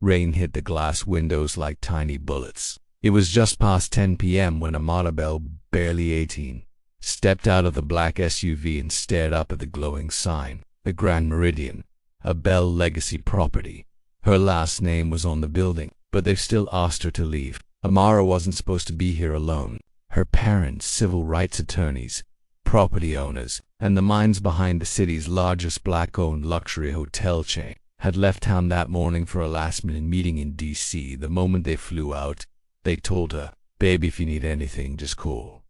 Rain hit the glass windows like tiny bullets. It was just past 10 p.m. when Amara Bell, barely 18, stepped out of the black SUV and stared up at the glowing sign, the Grand Meridian, a Bell legacy property. Her last name was on the building, but they've still asked her to leave. Amara wasn't supposed to be here alone. Her parents, civil rights attorneys, property owners, and the minds behind the city's largest black-owned luxury hotel chain, had left town that morning for a last-minute meeting in D.C. The moment they flew out, they told her, "Baby, if you need anything, just call.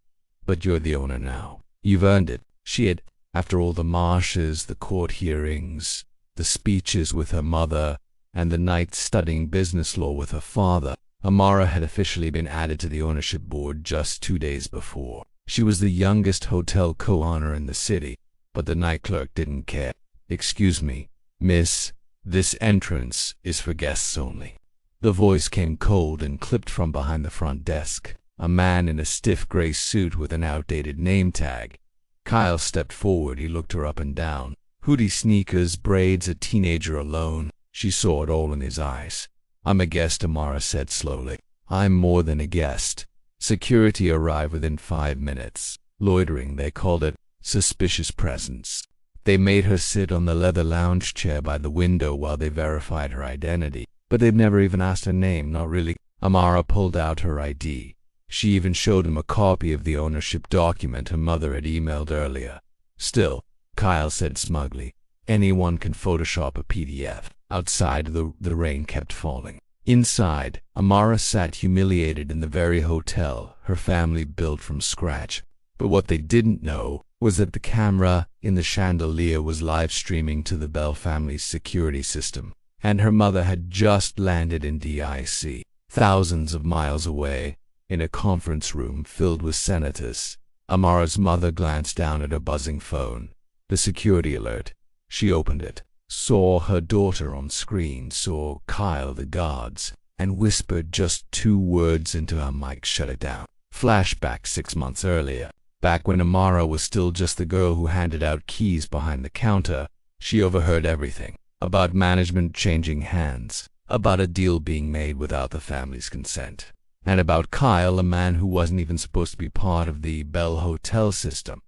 But you're the owner now. You've earned it." She had, after all the marches, the court hearings, the speeches with her mother, and the nights studying business law with her father, Amara had officially been added to the ownership board just 2 days before. She was the youngest hotel co-owner in the city, but the night clerk didn't care. "Excuse me, miss, this entrance is for guests only." The voice came cold and clipped from behind the front desk, a man in a stiff gray suit with an outdated name tag. Kyle stepped forward. He looked her up and down. Hoodie, sneakers, braids, a teenager alone. She saw it all in his eyes. "I'm a guest," Amara said slowly. "I'm more than a guest." Security arrived within 5 minutes. Loitering, they called it. Suspicious presence. They made her sit on the leather lounge chair by the window while they verified her identity. But they've never even asked her name, not really. Amara pulled out her ID. She even showed him a copy of the ownership document her mother had emailed earlier. "Still," Kyle said smugly, "anyone can Photoshop a PDF." Outside, the rain kept falling. Inside, Amara sat humiliated in the very hotel her family built from scratch. But what they didn't know was that the camera in the chandelier was live streaming to the Bell family's security system, and her mother had just landed in DIC, thousands of miles away, in a conference room filled with senators. Amara's mother glanced down at her buzzing phone. The security alert. She opened it, saw her daughter on screen, saw Kyle, the guards, and whispered just 2 words into her mic. "Shut it down." Flashback 6 months earlier, back when Amara was still just the girl who handed out keys behind the counter. She overheard everything. About management changing hands, about a deal being made without the family's consent, and about Kyle, a man who wasn't even supposed to be part of the Bell hotel system,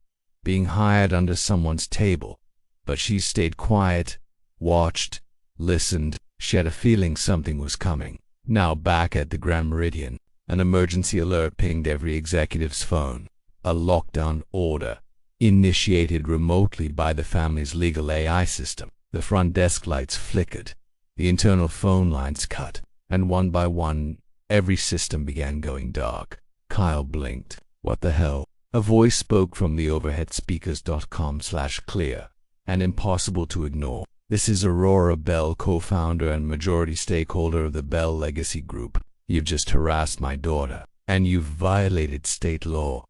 being hired under someone's table. But she stayed quiet, watched, listened. She had a feeling something was coming. Now back at the Grand Meridian, an emergency alert pinged every executive's phone. A lockdown order, initiated remotely by the family's legal AI system. The front desk lights flickered, the internal phone lines cut, and one by one, every system began going dark. Kyle blinked. "What the hell?" A voice spoke from the overhead speakers.com/clear, and impossible to ignore. "This is Aurora Bell, co-founder and majority stakeholder of the Bell Legacy Group. You've just harassed my daughter, and you've violated state law.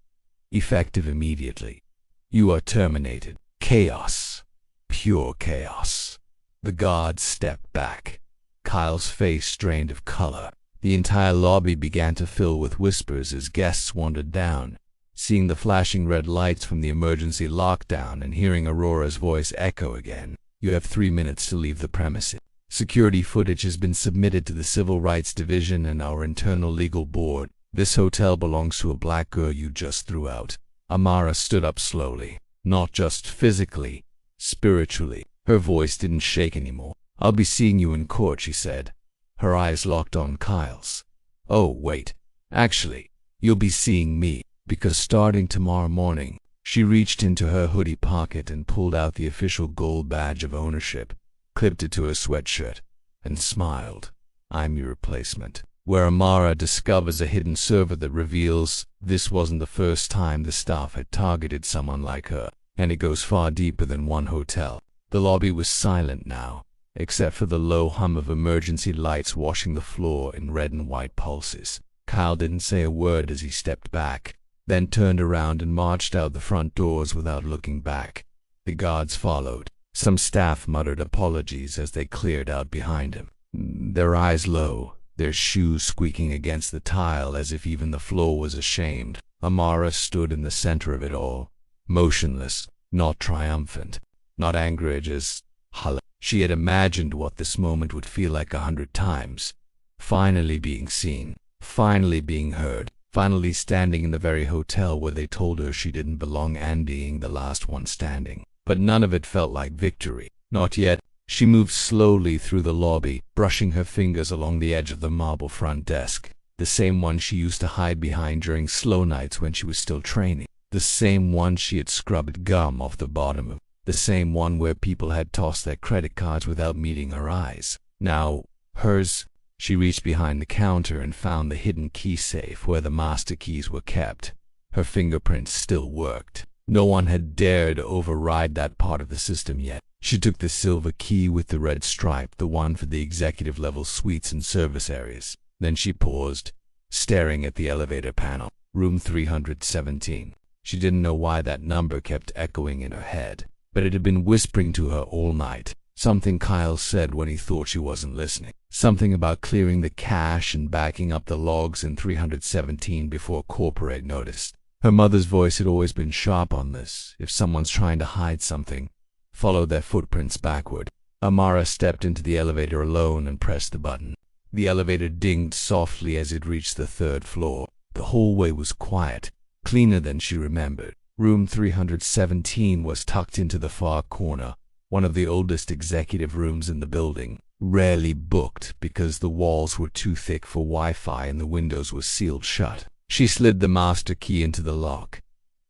Effective immediately. You are terminated." Chaos. Pure chaos. The guards stepped back. Kyle's face drained of color. The entire lobby began to fill with whispers as guests wandered down, seeing the flashing red lights from the emergency lockdown and hearing Aurora's voice echo again. "You have 3 minutes to leave the premises. Security footage has been submitted to the Civil Rights Division and our internal legal board. This hotel belongs to a black girl you just threw out." Amara stood up slowly, not just physically, spiritually. Her voice didn't shake anymore. "I'll be seeing you in court," she said. Her eyes locked on Kyle's. "Oh, wait. Actually, you'll be seeing me, because starting tomorrow morning." She reached into her hoodie pocket and pulled out the official gold badge of ownership, clipped it to her sweatshirt, and smiled. "I'm your replacement." Where Amara discovers a hidden server that reveals this wasn't the first time the staff had targeted someone like her, and it goes far deeper than one hotel. The lobby was silent now, except for the low hum of emergency lights washing the floor in red and white pulses. Kyle didn't say a word as he stepped back, then turned around and marched out the front doors without looking back. The guards followed. Some staff muttered apologies as they cleared out behind him, their eyes low, their shoes squeaking against the tile as if even the floor was ashamed. Amara stood in the center of it all, motionless, not triumphant, not angry, just hollow. She had imagined what this moment would feel like 100 times. Finally being seen, finally being heard, finally standing in the very hotel where they told her she didn't belong and being the last one standing. But none of it felt like victory. Not yet. She moved slowly through the lobby, brushing her fingers along the edge of the marble front desk. The same one she used to hide behind during slow nights when she was still training. The same one she had scrubbed gum off the bottom of. The same one where people had tossed their credit cards without meeting her eyes. Now, hers. She reached behind the counter and found the hidden key safe where the master keys were kept. Her fingerprints still worked. No one had dared override that part of the system yet. She took the silver key with the red stripe, the one for the executive-level suites and service areas. Then she paused, staring at the elevator panel. Room 317. She didn't know why that number kept echoing in her head, but it had been whispering to her all night. Something Kyle said when he thought she wasn't listening. Something about clearing the cache and backing up the logs in 317 before corporate noticed. Her mother's voice had always been sharp on this. If someone's trying to hide something, follow their footprints backward. Amara stepped into the elevator alone and pressed the button. The elevator dinged softly as it reached the 3rd floor. The hallway was quiet, cleaner than she remembered. Room 317 was tucked into the far corner, one of the oldest executive rooms in the building, rarely booked because the walls were too thick for Wi-Fi and the windows were sealed shut. She slid the master key into the lock.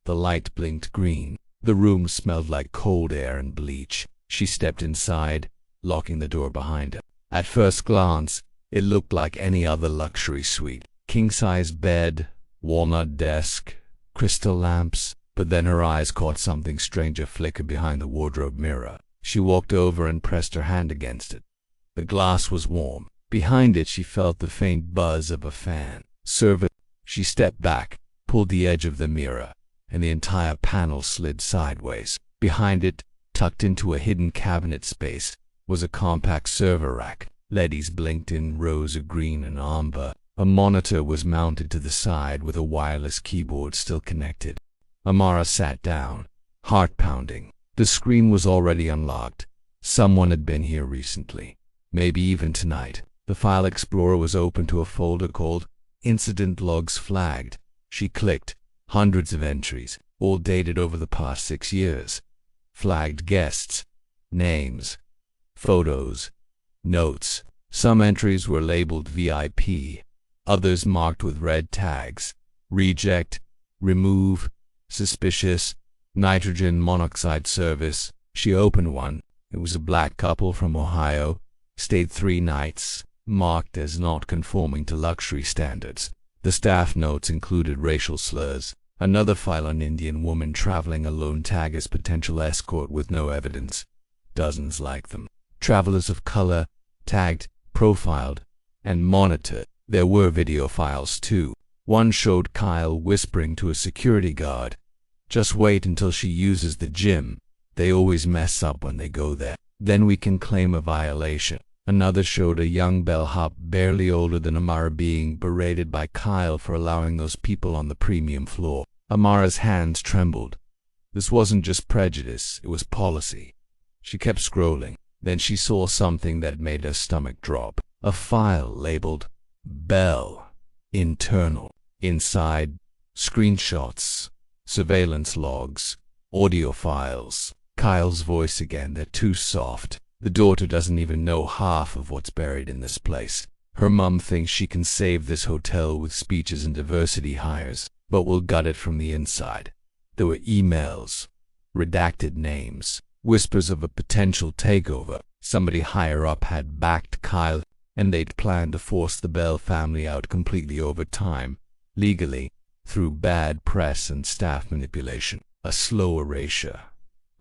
The light blinked green. The room smelled like cold air and bleach. She stepped inside, locking the door behind her. At first glance, it looked like any other luxury suite. King-size bed, walnut desk, crystal lamps. But then her eyes caught something stranger flicker behind the wardrobe mirror. She walked over and pressed her hand against it. The glass was warm. Behind it she felt the faint buzz of a fan. Service. She stepped back, pulled the edge of the mirror, and the entire panel slid sideways. Behind it, tucked into a hidden cabinet space, was a compact server rack. LEDs blinked in rows of green and amber. A monitor was mounted to the side with a wireless keyboard still connected. Amara sat down, heart pounding. The screen was already unlocked. Someone had been here recently, maybe even tonight. The file explorer was open to a folder called Incident Logs Flagged. She clicked. Hundreds of entries, all dated over the past 6 years. Flagged guests, names, photos, notes. Some entries were labeled VIP, others marked with red tags. Reject, remove, suspicious, nitrogen monoxide service. She opened one. It was a black couple from Ohio. Stayed 3 nights, marked as not conforming to luxury standards. The staff notes included racial slurs. Another file, an Indian woman traveling alone, tagged as potential escort with no evidence. Dozens like them. Travelers of color, tagged, profiled, and monitored. There were video files too. One showed Kyle whispering to a security guard, "Just wait until she uses the gym. They always mess up when they go there. Then we can claim a violation." Another showed a young bellhop barely older than Amara being berated by Kyle for allowing those people on the premium floor. Amara's hands trembled. This wasn't just prejudice, it was policy. She kept scrolling. Then she saw something that made her stomach drop. A file labeled Bell Internal. Inside, screenshots, surveillance logs, audio files. Kyle's voice again. "They're too soft. The daughter doesn't even know half of what's buried in this place. Her mom thinks she can save this hotel with speeches and diversity hires, but we'll gut it from the inside." There were emails, redacted names, whispers of a potential takeover. Somebody higher up had backed Kyle, and they'd planned to force the Bell family out completely over time, legally, through bad press and staff manipulation. A slow erasure.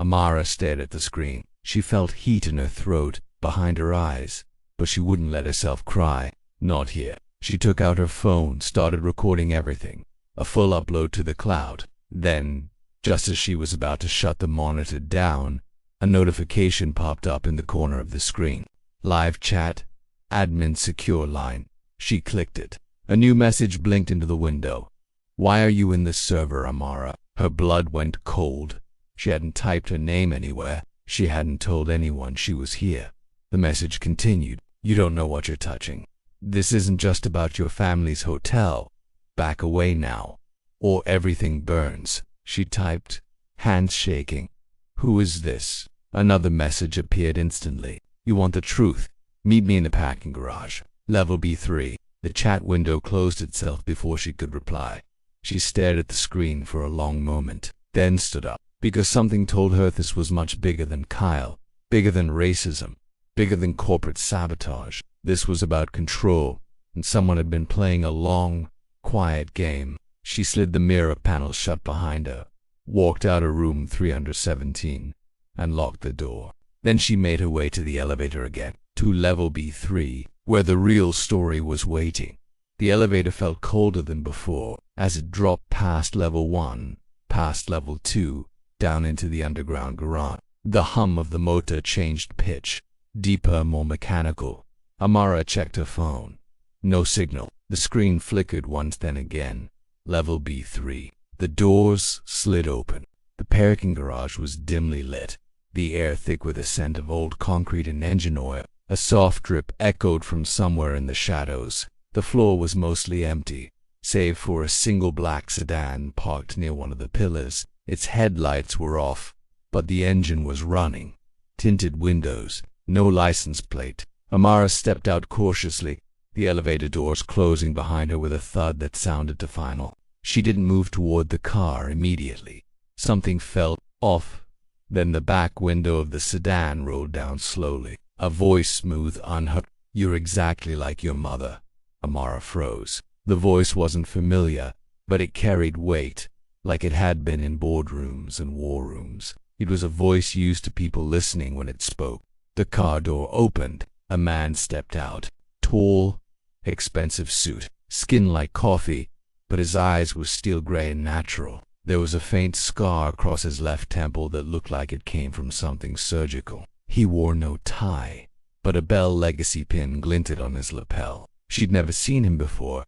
Amara stared at the screen. She felt heat in her throat, behind her eyes, but she wouldn't let herself cry. Not here. She took out her phone, started recording everything. A full upload to the cloud. Then, just as she was about to shut the monitor down, a notification popped up in the corner of the screen. Live chat, admin secure line. She clicked it. A new message blinked into the window. "Why are you in this server, Amara?" Her blood went cold. She hadn't typed her name anywhere. She hadn't told anyone she was here. The message continued. You don't know what you're touching. This isn't just about your family's hotel. Back away now, or everything burns. She typed, hands shaking. Who is this? Another message appeared instantly. You want the truth? Meet me in the parking garage. Level B3. The chat window closed itself before she could reply. She stared at the screen for a long moment, then stood up, because something told her this was much bigger than Kyle, bigger than racism, bigger than corporate sabotage. This was about control, and someone had been playing a long, quiet game. She slid the mirror panel shut behind her, walked out of room 317, and locked the door. Then she made her way to the elevator again, to level B3, where the real story was waiting. The elevator felt colder than before, as it dropped past level 1, past level 2, down into the underground garage. The hum of the motor changed pitch, deeper, more mechanical. Amara checked her phone. No signal. The screen flickered once, then again. Level B3. The doors slid open. The parking garage was dimly lit, the air thick with a scent of old concrete and engine oil. A soft drip echoed from somewhere in the shadows. The floor was mostly empty, save for a single black sedan parked near one of the pillars. Its headlights were off, but the engine was running. Tinted windows, no license plate. Amara stepped out cautiously, the elevator doors closing behind her with a thud that sounded to final. She didn't move toward the car immediately. Something felt off. Then the back window of the sedan rolled down slowly. A voice, smooth, unhurt. You're exactly like your mother. Amara froze. The voice wasn't familiar, but it carried weight, like it had been in boardrooms and war rooms. It was a voice used to people listening when it spoke. The car door opened. A man stepped out. Tall, expensive suit, skin like coffee, but his eyes were steel gray and natural. There was a faint scar across his left temple that looked like it came from something surgical. He wore no tie, but a Bell Legacy pin glinted on his lapel. She'd never seen him before,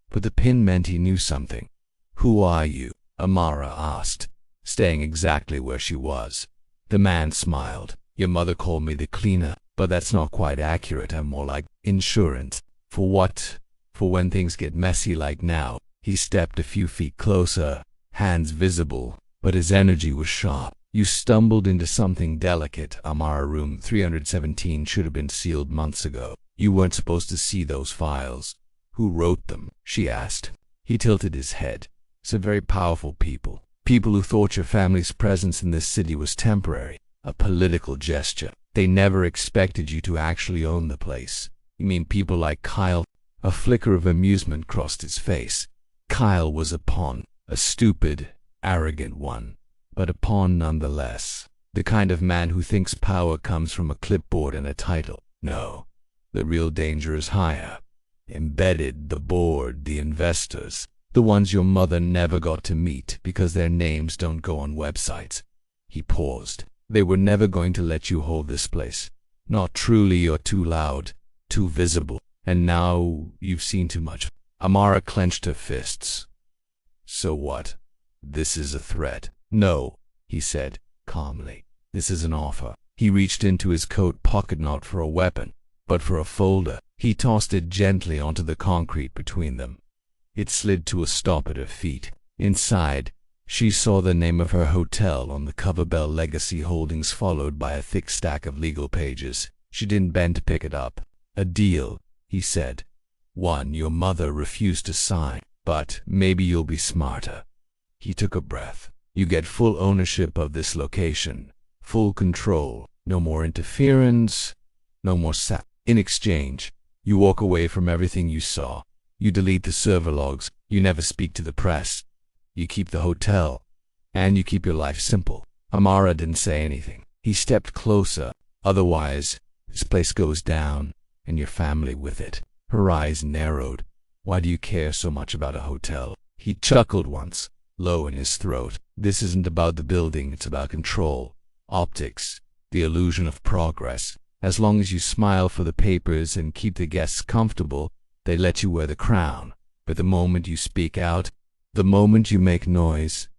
but the pin meant he knew something. Who are you? Amara asked, staying exactly where she was. The man smiled. Your mother called me the cleaner, but that's not quite accurate. I'm more like insurance. For what? For when things get messy like now. He stepped a few feet closer, hands visible, but his energy was sharp. You stumbled into something delicate. Amara, room 317 should have been sealed months ago. You weren't supposed to see those files. Who wrote them? She asked. He tilted his head. Some very powerful people. People who thought your family's presence in this city was temporary. A political gesture. They never expected you to actually own the place. You mean people like Kyle? A flicker of amusement crossed his face. Kyle was a pawn. A stupid, arrogant one, but a pawn nonetheless. The kind of man who thinks power comes from a clipboard and a title. No, the real danger is higher. Embedded, the board, the investors, the ones your mother never got to meet because their names don't go on websites. He paused. They were never going to let you hold this place. Not truly. You're too loud, too visible, and now you've seen too much. Amara clenched her fists. So what? This is a threat. No, he said, calmly. This is an offer. He reached into his coat pocket not for a weapon, but for a folder. He tossed it gently onto the concrete between them. It slid to a stop at her feet. Inside, she saw the name of her hotel on the cover, Bell Legacy Holdings, followed by a thick stack of legal pages. She didn't bend to pick it up. A deal, he said. One your mother refused to sign, but maybe you'll be smarter. He took a breath. You get full ownership of this location, full control, no more interference, no more sap. In exchange, you walk away from everything you saw. You delete the server logs, you never speak to the press. You keep the hotel, and you keep your life simple. Amara didn't say anything. He stepped closer. Otherwise, this place goes down, and your family with it. Her eyes narrowed. Why do you care so much about a hotel? He chuckled once, low in his throat. This isn't about the building, it's about control, optics, the illusion of progress. As long as you smile for the papers and keep the guests comfortable, they let you wear the crown. But the moment you speak out, the moment you make noise,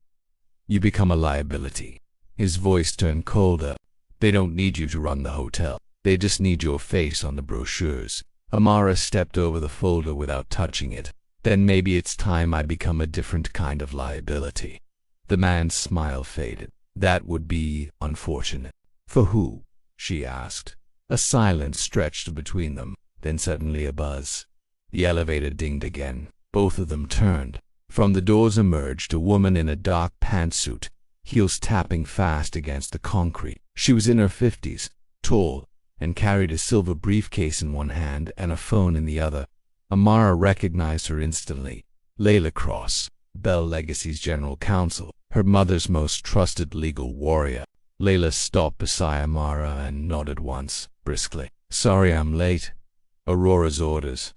you become a liability. His voice turned colder. They don't need you to run the hotel. They just need your face on the brochures. Amara stepped over the folder without touching it. Then maybe it's time I become a different kind of liability. The man's smile faded. That would be unfortunate. For who? She asked. A silence stretched between them, then suddenly a buzz. The elevator dinged again. Both of them turned. From the doors emerged a woman in a dark pantsuit, heels tapping fast against the concrete. She was in her 50s, tall, and carried a silver briefcase in one hand and a phone in the other. Amara recognized her instantly. Layla Cross, Bell Legacy's general counsel, her mother's most trusted legal warrior. Layla stopped beside Amara and nodded once, briskly. Sorry I'm late. Aurora's orders.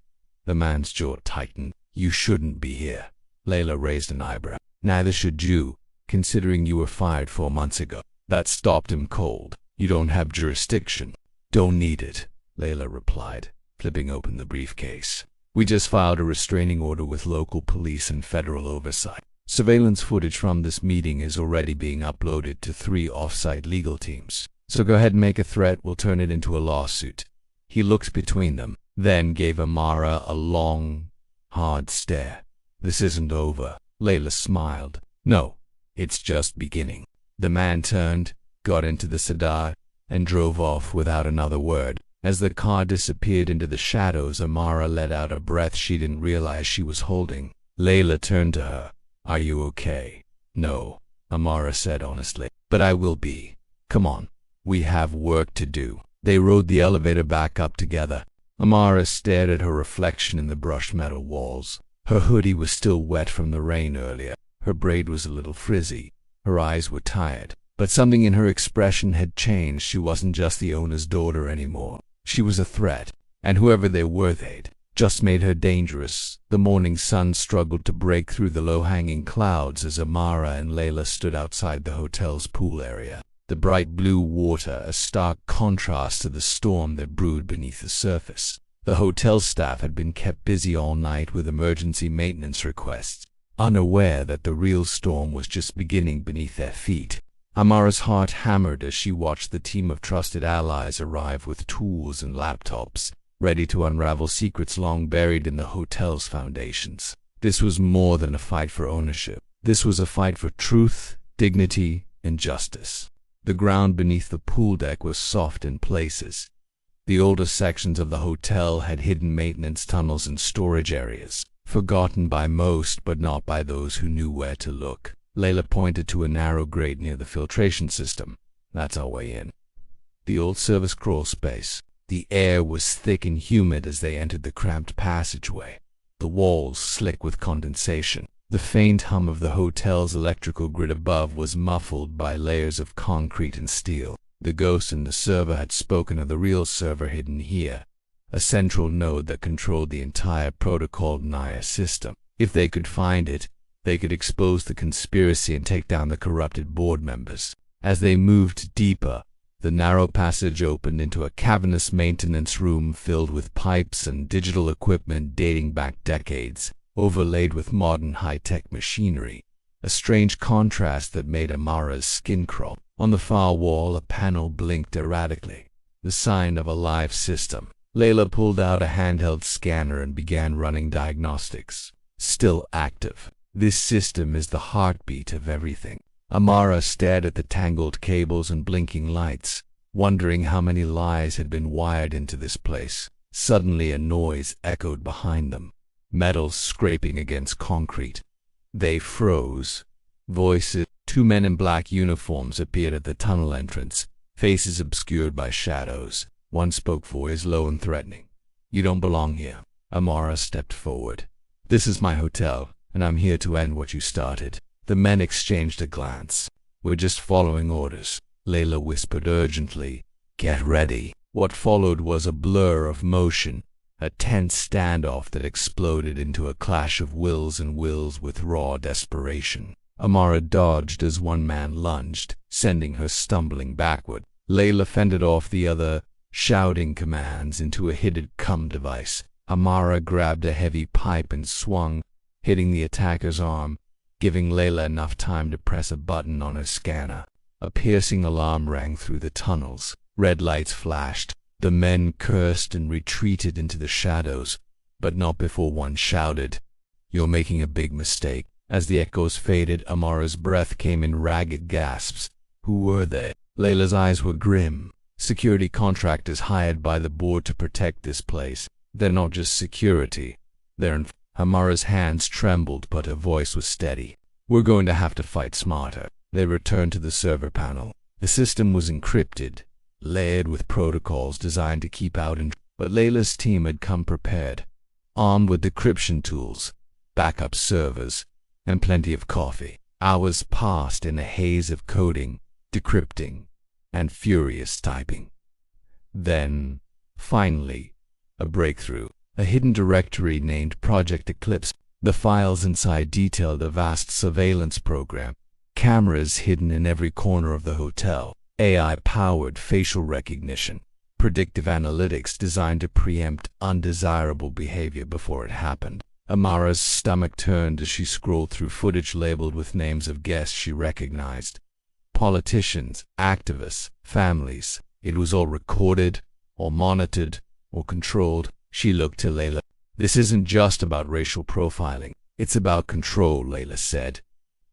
The man's jaw tightened. You shouldn't be here. Layla raised an eyebrow. Neither should you, considering you were fired 4 months ago. That stopped him cold. You don't have jurisdiction. Don't need it, Layla replied, flipping open the briefcase. We just filed a restraining order with local police and federal oversight. Surveillance footage from this meeting is already being uploaded to 3 off-site legal teams. So go ahead and make a threat. We'll turn it into a lawsuit. He looked between them, then gave Amara a long, hard stare. This isn't over. Layla smiled. No, it's just beginning. The man turned, got into the sedan, and drove off without another word. As the car disappeared into the shadows, Amara let out a breath she didn't realize she was holding. Layla turned to her. Are you okay? No, Amara said honestly. But I will be. Come on. We have work to do. They rode the elevator back up together. Amara stared at her reflection in the brushed metal walls. Her hoodie was still wet from the rain earlier. Her braid was a little frizzy. Her eyes were tired. But something in her expression had changed. She wasn't just the owner's daughter anymore. She was a threat, and whoever they were, they'd just made her dangerous. The morning sun struggled to break through the low-hanging clouds as Amara and Layla stood outside the hotel's pool area. The bright blue water, a stark contrast to the storm that brewed beneath the surface. The hotel staff had been kept busy all night with emergency maintenance requests, unaware that the real storm was just beginning beneath their feet. Amara's heart hammered as she watched the team of trusted allies arrive with tools and laptops, ready to unravel secrets long buried in the hotel's foundations. This was more than a fight for ownership. This was a fight for truth, dignity, and justice. The ground beneath the pool deck was soft in places. The older sections of the hotel had hidden maintenance tunnels and storage areas, forgotten by most but not by those who knew where to look. Layla pointed to a narrow grate near the filtration system. That's our way in. The old service crawl space. The air was thick and humid as they entered the cramped passageway, the walls slick with condensation. The faint hum of the hotel's electrical grid above was muffled by layers of concrete and steel. The ghost in the server had spoken of the real server hidden here, a central node that controlled the entire protocol Naya system. If they could find it, they could expose the conspiracy and take down the corrupted board members. As they moved deeper, the narrow passage opened into a cavernous maintenance room filled with pipes and digital equipment dating back decades, overlaid with modern high-tech machinery, a strange contrast that made Amara's skin crawl. On the far wall, a panel blinked erratically, the sign of a live system. Layla pulled out a handheld scanner and began running diagnostics. Still active. This system is the heartbeat of everything. Amara stared at the tangled cables and blinking lights, wondering how many lies had been wired into this place. Suddenly a noise echoed behind them, metal scraping against concrete. They froze. Voices. 2 men in black uniforms appeared at the tunnel entrance, faces obscured by shadows. One spoke voice low and threatening. You don't belong here. Amara stepped forward. This is my hotel, and I'm here to end what you started. The men exchanged a glance. We're just following orders. Layla whispered urgently. Get ready. What followed was a blur of motion, a tense standoff that exploded into a clash of wills and wills with raw desperation. Amara dodged as one man lunged, sending her stumbling backward. Layla fended off the other, shouting commands into a hidden cum device. Amara grabbed a heavy pipe and swung, hitting the attacker's arm, giving Layla enough time to press a button on her scanner. A piercing alarm rang through the tunnels. Red lights flashed. The men cursed and retreated into the shadows, but not before one shouted, "You're making a big mistake." As the echoes faded, Amara's breath came in ragged gasps. Who were they? Layla's eyes were grim. Security contractors hired by the board to protect this place. They're not just security. Amara's hands trembled, but her voice was steady. "We're going to have to fight smarter." They returned to the server panel. The system was encrypted, layered with protocols designed to keep out but Layla's team had come prepared, armed with decryption tools, backup servers, and plenty of coffee. Hours passed in a haze of coding, decrypting, and furious typing. Then, finally, a breakthrough. A hidden directory named Project Eclipse. The files inside detailed a vast surveillance program. Cameras hidden in every corner of the hotel. AI-powered facial recognition. Predictive analytics designed to preempt undesirable behavior before it happened. Amara's stomach turned as she scrolled through footage labeled with names of guests she recognized. Politicians, activists, families. It was all recorded, or monitored, or controlled. She looked to Layla. "This isn't just about racial profiling. It's about control," Layla said.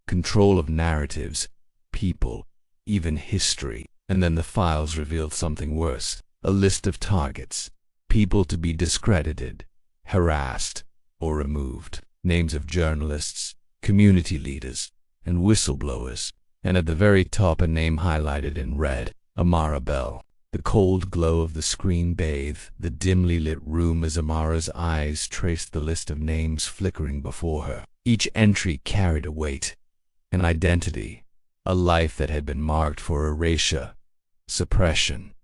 "Control of narratives, people, even history." And then the files revealed something worse. A list of targets. People to be discredited, harassed, or removed. Names of journalists, community leaders, and whistleblowers. And at the very top a name highlighted in red. Amara Bell. The cold glow of the screen bathed the dimly lit room as Amara's eyes traced the list of names flickering before her. Each entry carried a weight, an identity, a life that had been marked for erasure, suppression,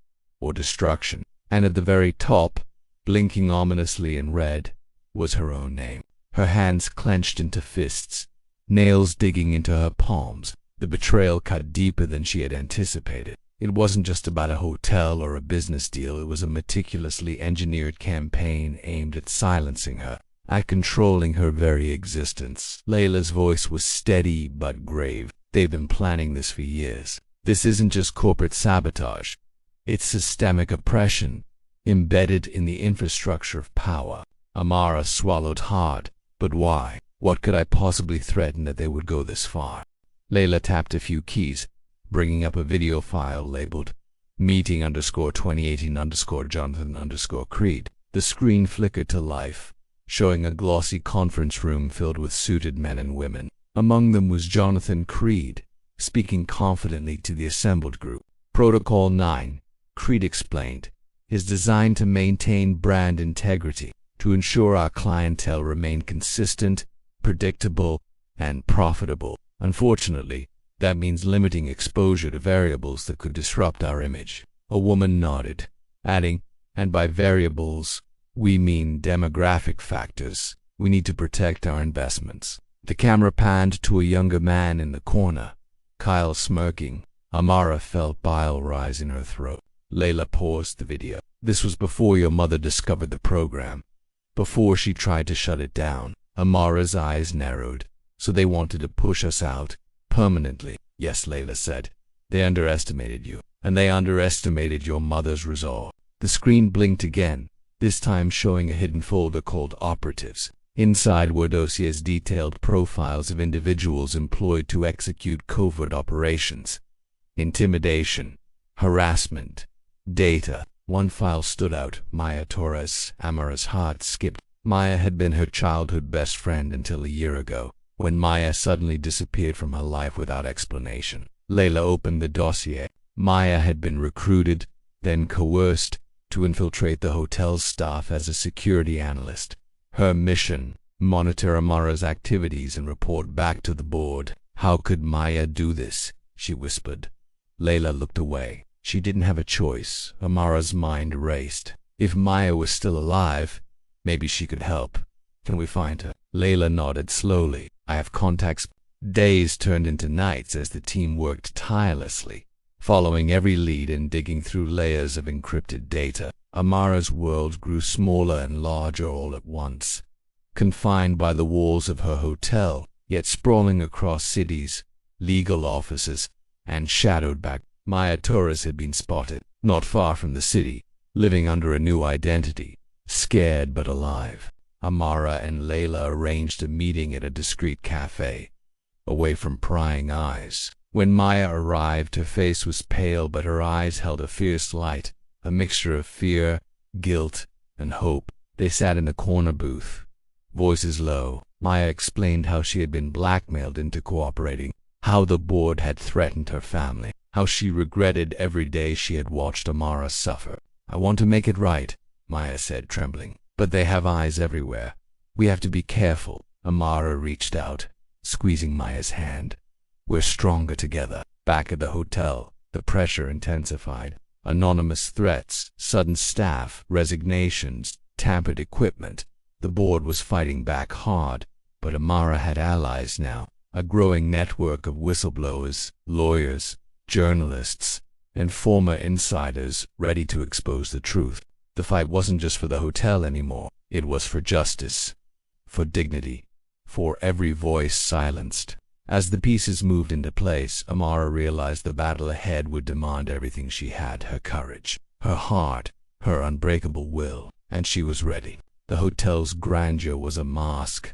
or destruction. And at the very top, blinking ominously in red, was her own name. Her hands clenched into fists, nails digging into her palms. The betrayal cut deeper than she had anticipated. It wasn't just about a hotel or a business deal. It was a meticulously engineered campaign aimed at silencing her, at controlling her very existence. Layla's voice was steady but grave. "They've been planning this for years. This isn't just corporate sabotage. It's systemic oppression, embedded in the infrastructure of power." Amara swallowed hard. But why? What could I possibly threaten that they would go this far? Layla tapped a few keys, bringing up a video file labeled meeting_2018_Jonathan_Creed. The screen flickered to life, showing a glossy conference room filled with suited men and women. Among them was Jonathan Creed, speaking confidently to the assembled group. "Protocol 9, Creed explained, is designed to maintain brand integrity, to ensure our clientele remain consistent, predictable, and profitable. Unfortunately, that means limiting exposure to variables that could disrupt our image." A woman nodded, adding, "And by variables, we mean demographic factors. We need to protect our investments." The camera panned to a younger man in the corner, Kyle smirking. Amara felt bile rise in her throat. Layla paused the video. "This was before your mother discovered the program, before she tried to shut it down." Amara's eyes narrowed. "So they wanted to push us out permanently?" "Yes," Layla said. "They underestimated you, and they underestimated your mother's resolve." The screen blinked again, this time showing a hidden folder called Operatives. Inside were dossiers detailed profiles of individuals employed to execute covert operations. Intimidation, harassment, data. One file stood out. Maya Torres. Amara's heart skipped. Maya had been her childhood best friend until a year ago, when Maya suddenly disappeared from her life without explanation. Layla opened the dossier. Maya had been recruited, then coerced, to infiltrate the hotel's staff as a security analyst. Her mission: monitor Amara's activities and report back to the board. "How could Maya do this?" she whispered. Layla looked away. She didn't have a choice. Amara's mind raced. If Maya was still alive, maybe she could help. "Can we find her?" Layla nodded slowly. "I have contacts." Days turned into nights as the team worked tirelessly, following every lead and digging through layers of encrypted data. Amara's world grew smaller and larger all at once, confined by the walls of her hotel, yet sprawling across cities, legal offices, and shadowed back. Maya Torres had been spotted, not far from the city, living under a new identity, scared but alive. Amara and Layla arranged a meeting at a discreet cafe, away from prying eyes. When Maya arrived, her face was pale, but her eyes held a fierce light, a mixture of fear, guilt, and hope. They sat in a corner booth, voices low. Maya explained how she had been blackmailed into cooperating, how the board had threatened her family, how she regretted every day she had watched Amara suffer. "I want to make it right," Maya said, trembling. "But they have eyes everywhere. We have to be careful." Amara reached out, squeezing Maya's hand. "We're stronger together." Back at the hotel, the pressure intensified. Anonymous threats, sudden staff resignations, tampered equipment. The board was fighting back hard, but Amara had allies now, a growing network of whistleblowers, lawyers, journalists, and former insiders ready to expose the truth. The fight wasn't just for the hotel anymore. It was for justice, for dignity, for every voice silenced. As the pieces moved into place, Amara realized the battle ahead would demand everything she had: her courage, her heart, her unbreakable will, and she was ready. The hotel's grandeur was a mask,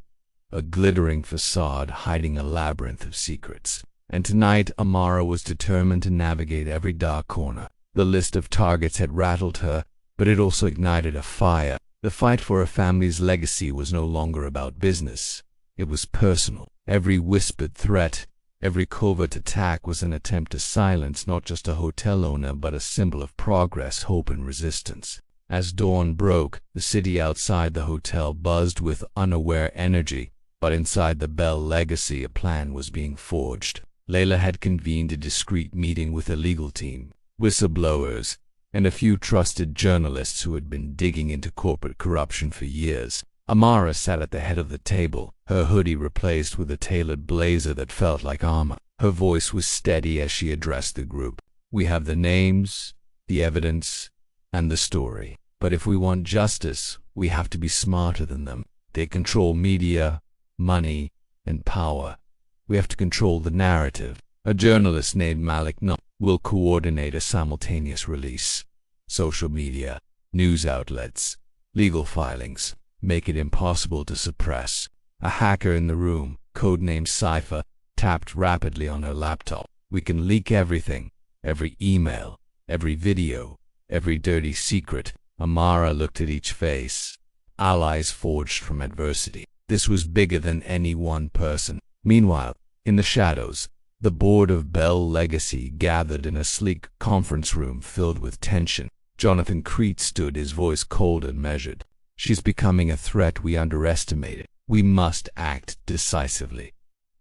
a glittering facade hiding a labyrinth of secrets. And tonight, Amara was determined to navigate every dark corner. The list of targets had rattled her, but it also ignited a fire. The fight for her family's legacy was no longer about business. It was personal. Every whispered threat, every covert attack was an attempt to silence not just a hotel owner, but a symbol of progress, hope, and resistance. As dawn broke, the city outside the hotel buzzed with unaware energy, but inside the Bell legacy a plan was being forged. Layla had convened a discreet meeting with a legal team, whistleblowers, and a few trusted journalists who had been digging into corporate corruption for years. Amara sat at the head of the table, her hoodie replaced with a tailored blazer that felt like armor. Her voice was steady as she addressed the group. "We have the names, the evidence, and the story. But if we want justice, we have to be smarter than them. They control media, money, and power. We have to control the narrative. A journalist named Malik Nutt will coordinate a simultaneous release. Social media, news outlets, legal filings, make it impossible to suppress." A hacker in the room, codenamed Cypher, tapped rapidly on her laptop. "We can leak everything, every email, every video, every dirty secret." Amara looked at each face. Allies forged from adversity. This was bigger than any one person. Meanwhile, in the shadows, the board of Bell Legacy gathered in a sleek conference room filled with tension. Jonathan Crete stood, his voice cold and measured. "She's becoming a threat we underestimated. We must act decisively."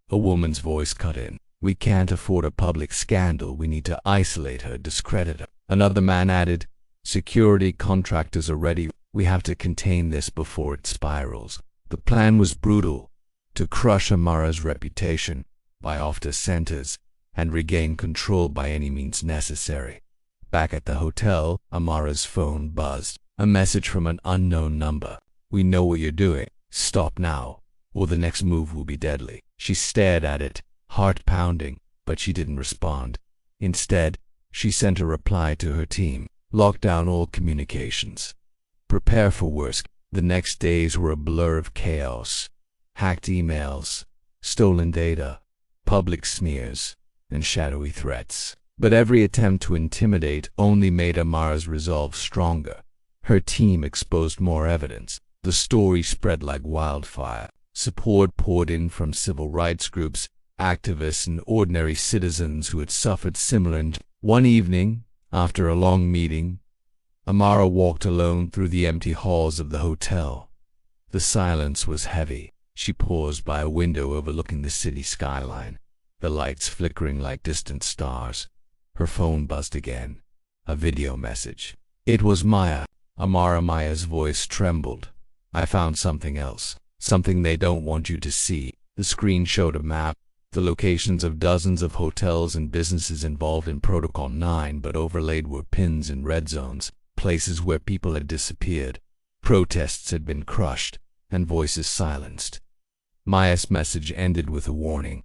A woman's voice cut in. "We can't afford a public scandal. We need to isolate her, discredit her." Another man added, "Security contractors are ready. We have to contain this before it spirals." The plan was brutal: to crush Amara's reputation, buy off dissenters, and regain control by any means necessary. Back at the hotel, Amara's phone buzzed. A message from an unknown number. "We know what you're doing. Stop now, or the next move will be deadly." She stared at it, heart pounding, but she didn't respond. Instead, she sent a reply to her team: "Lock down all communications. Prepare for worst." The next days were a blur of chaos. Hacked emails, stolen data, public smears, and shadowy threats. But every attempt to intimidate only made Amara's resolve stronger. Her team exposed more evidence. The story spread like wildfire. Support poured in from civil rights groups, activists, and ordinary citizens who had suffered similar. One evening, after a long meeting, Amara walked alone through the empty halls of the hotel. The silence was heavy. She paused by a window overlooking the city skyline, the lights flickering like distant stars. Her phone buzzed again. A video message. It was Maya. Maya's voice trembled. "I found something else. Something they don't want you to see." The screen showed a map, the locations of dozens of hotels and businesses involved in Protocol 9, but overlaid were pins and red zones, places where people had disappeared. Protests had been crushed, and voices silenced. Maya's message ended with a warning.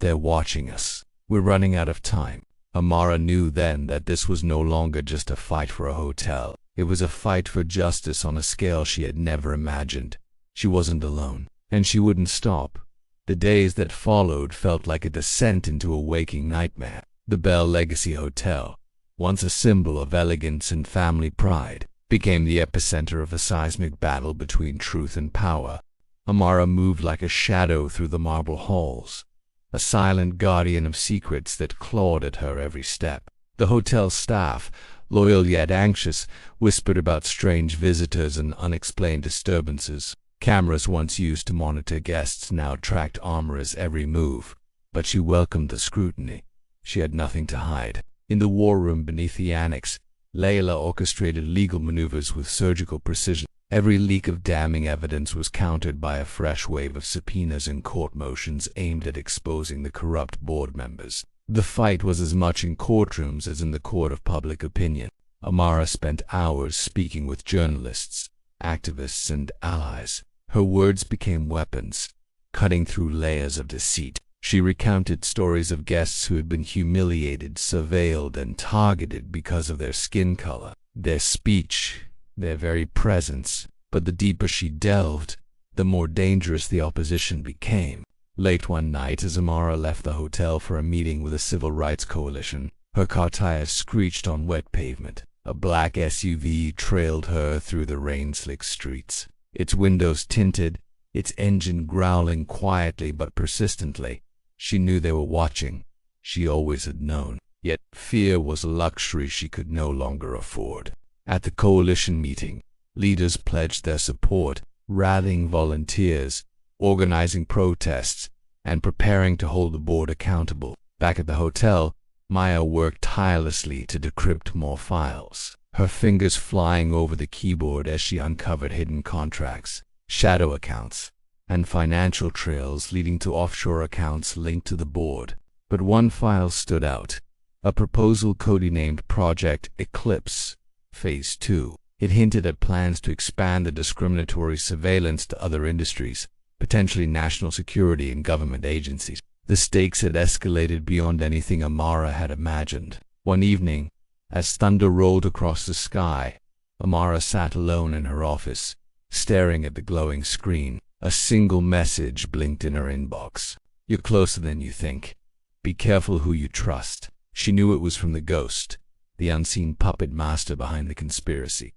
"They're watching us." "We're running out of time." Amara knew then that this was no longer just a fight for a hotel. It was a fight for justice on a scale she had never imagined. She wasn't alone, and she wouldn't stop. The days that followed felt like a descent into a waking nightmare. The Bell Legacy Hotel, once a symbol of elegance and family pride, became the epicenter of a seismic battle between truth and power. Amara moved like a shadow through the marble halls, a silent guardian of secrets that clawed at her every step. The hotel staff, loyal yet anxious, whispered about strange visitors and unexplained disturbances. Cameras once used to monitor guests now tracked Amara's every move, but she welcomed the scrutiny. She had nothing to hide. In the war room beneath the annex, Layla orchestrated legal maneuvers with surgical precision. Every leak of damning evidence was countered by a fresh wave of subpoenas and court motions aimed at exposing the corrupt board members. The fight was as much in courtrooms as in the court of public opinion. Amara spent hours speaking with journalists, activists, and allies. Her words became weapons, cutting through layers of deceit. She recounted stories of guests who had been humiliated, surveilled, and targeted because of their skin color, their speech, their very presence. But the deeper she delved, the more dangerous the opposition became. Late one night, as Amara left the hotel for a meeting with a civil rights coalition, her car tires screeched on wet pavement. A black SUV trailed her through the rain-slick streets, its windows tinted, its engine growling quietly but persistently. She knew they were watching. She always had known. Yet fear was a luxury she could no longer afford. At the coalition meeting, leaders pledged their support, rallying volunteers, organizing protests, and preparing to hold the board accountable. Back at the hotel, Maya worked tirelessly to decrypt more files, her fingers flying over the keyboard as she uncovered hidden contracts, shadow accounts, and financial trails leading to offshore accounts linked to the board. But one file stood out, a proposal codenamed Project Eclipse, Phase 2. It hinted at plans to expand the discriminatory surveillance to other industries, potentially national security and government agencies. The stakes had escalated beyond anything Amara had imagined. One evening, as thunder rolled across the sky, Amara sat alone in her office, staring at the glowing screen. A single message blinked in her inbox. "You're closer than you think. Be careful who you trust." She knew it was from the ghost, the unseen puppet master behind the conspiracy.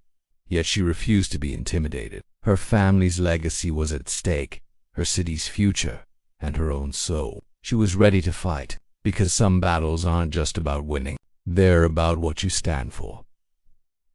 Yet she refused to be intimidated. Her family's legacy was at stake, her city's future, and her own soul. She was ready to fight, because some battles aren't just about winning. They're about what you stand for.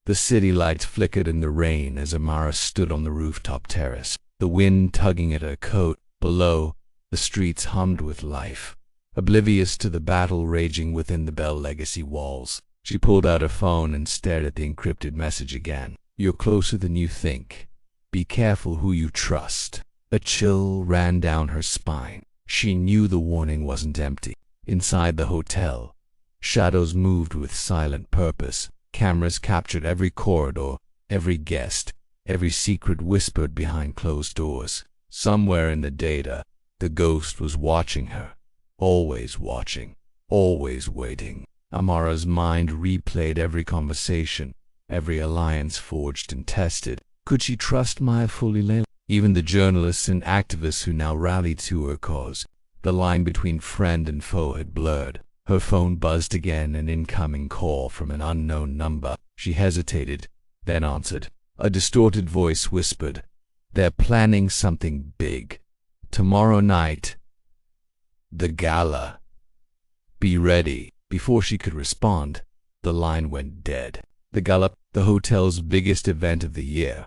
The city lights flickered in the rain as Amara stood on the rooftop terrace, the wind tugging at her coat. Below, the streets hummed with life, oblivious to the battle raging within the Bell Legacy walls. She pulled out her phone and stared at the encrypted message again. "You're closer than you think. Be careful who you trust." A chill ran down her spine. She knew the warning wasn't empty. Inside the hotel, shadows moved with silent purpose. Cameras captured every corridor, every guest, every secret whispered behind closed doors. Somewhere in the data, the ghost was watching her. Always watching. Always waiting. Amara's mind replayed every conversation, every alliance forged and tested. Could she trust Maya fully? Even the journalists and activists who now rallied to her cause, the line between friend and foe had blurred. Her phone buzzed again, an incoming call from an unknown number. She hesitated, then answered. A distorted voice whispered, "They're planning something big. Tomorrow night. The gala. Be ready." Before she could respond, the line went dead. The gala, the hotel's biggest event of the year.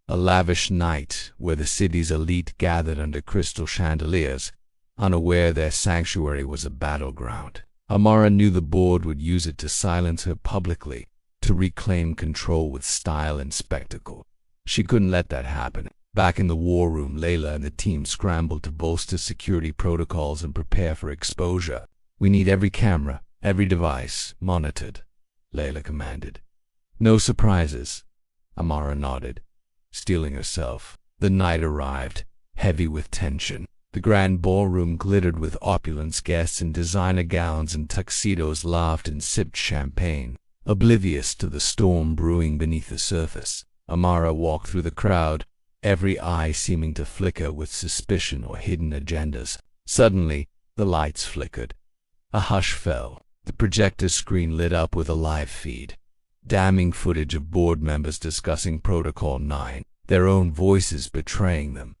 A lavish night where the city's elite gathered under crystal chandeliers, unaware their sanctuary was a battleground. Amara knew the board would use it to silence her publicly, to reclaim control with style and spectacle. She couldn't let that happen. Back in the war room, Layla and the team scrambled to bolster security protocols and prepare for exposure. "We need every camera, every device, monitored," Layla commanded. "No surprises," Amara nodded, steeling herself. The night arrived, heavy with tension. The grand ballroom glittered with opulence. Guests in designer gowns and tuxedos laughed and sipped champagne, oblivious to the storm brewing beneath the surface. Amara walked through the crowd, every eye seeming to flicker with suspicion or hidden agendas. Suddenly, the lights flickered. A hush fell. The projector screen lit up with a live feed. Damning footage of board members discussing Protocol 9, their own voices betraying them.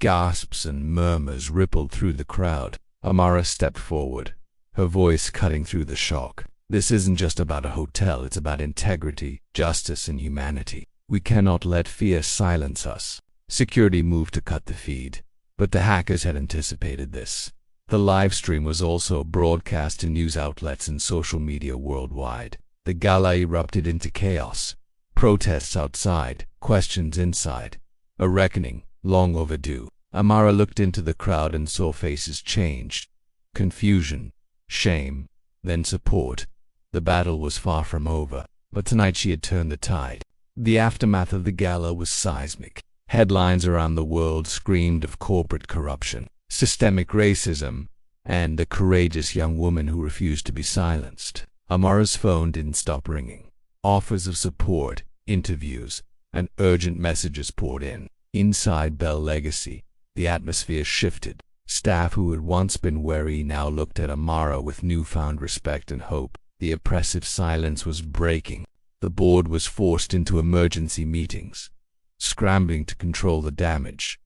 Gasps and murmurs rippled through the crowd. Amara stepped forward, her voice cutting through the shock. This isn't just about a hotel, it's about integrity, justice, and humanity. We cannot let fear silence us. Security moved to cut the feed, but the hackers had anticipated this. The live stream was also broadcast to news outlets and social media worldwide. The gala erupted into chaos. Protests outside, questions inside. A reckoning, long overdue. Amara looked into the crowd and saw faces changed. Confusion, shame, then support. The battle was far from over, but tonight she had turned the tide. The aftermath of the gala was seismic. Headlines around the world screamed of corporate corruption, systemic racism, and the courageous young woman who refused to be silenced. Amara's phone didn't stop ringing. Offers of support, interviews, and urgent messages poured in. Inside Bell Legacy, the atmosphere shifted. Staff who had once been wary now looked at Amara with newfound respect and hope. The oppressive silence was breaking. The board was forced into emergency meetings, scrambling to control the damage,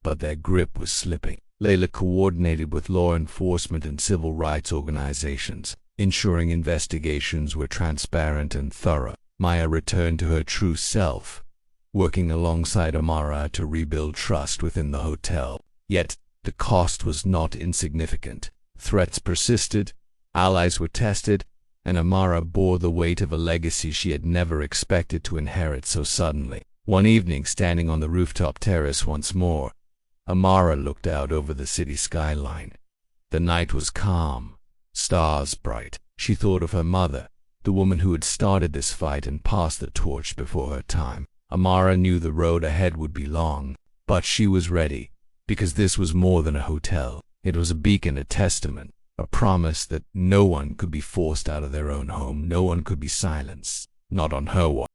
but their grip was slipping. Layla coordinated with law enforcement and civil rights organizations, ensuring investigations were transparent and thorough. Maya returned to her true self, working alongside Amara to rebuild trust within the hotel. Yet, the cost was not insignificant. Threats persisted, allies were tested, and Amara bore the weight of a legacy she had never expected to inherit so suddenly. One evening, standing on the rooftop terrace once more, Amara looked out over the city skyline. The night was calm, stars bright. She thought of her mother, the woman who had started this fight and passed the torch before her time. Amara knew the road ahead would be long, but she was ready, because this was more than a hotel. It was a beacon, a testament, a promise that no one could be forced out of their own home, no one could be silenced, not on her watch.